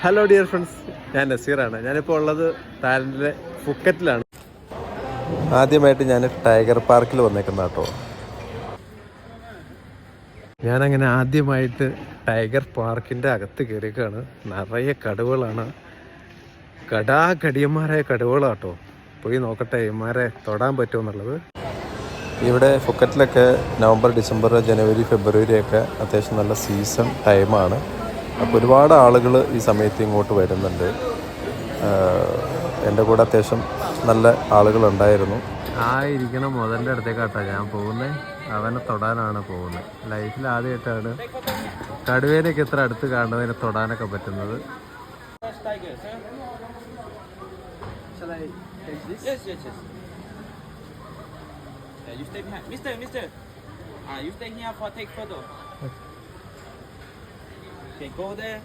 Hello dear friends, ഞാൻ നസീറാണ്. ഞാനിപ്പോൾ ഉള്ളത് തായ്ലൻഡിലെ ഫുക്കറ്റിലാണ്. ആദ്യമായിട്ട് ഞാൻ ടൈഗർ പാർക്കിൽ വന്നേക്കുന്ന കേട്ടോ. ഞാനങ്ങനെ ആദ്യമായിട്ട് ടൈഗർ പാർക്കിൻ്റെ അകത്ത് കയറിയേക്കാണ്. നിറയെ കടുവകളാണ്, കടിയന്മാരായ കടുവകളാട്ടോ. പോയി നോക്കട്ടെ ഇവന്മാരെ തൊടാൻ പറ്റുമെന്നുള്ളത്. ഇവിടെ ഫുക്കറ്റിലൊക്കെ നവംബർ, ഡിസംബർ, ജനുവരി, ഫെബ്രുവരി ഒക്കെ അത്യാവശ്യം നല്ല സീസൺ ടൈമാണ്. അപ്പോൾ ഒരുപാട് ആളുകൾ ഈ സമയത്ത് ഇങ്ങോട്ട് വരുന്നുണ്ട്. എൻ്റെ കൂടെ അത്യാവശ്യം നല്ല ആളുകളുണ്ടായിരുന്നു. ആ ഇരിക്കുന്ന മുതലിൻ്റെ അടുത്തേക്കാട്ടോ ഞാൻ പോകുന്നത്. അവനെ തൊടാനാണ് പോകുന്നത്. ലൈഫിൽ ആദ്യമായിട്ടാണ് കടുവേനൊക്കെ ഇത്ര അടുത്ത് കാണുന്നതിനെ തൊടാനൊക്കെ പറ്റുന്നത്. You stay behind. Mister. You stay here for take photo. Okay, go there.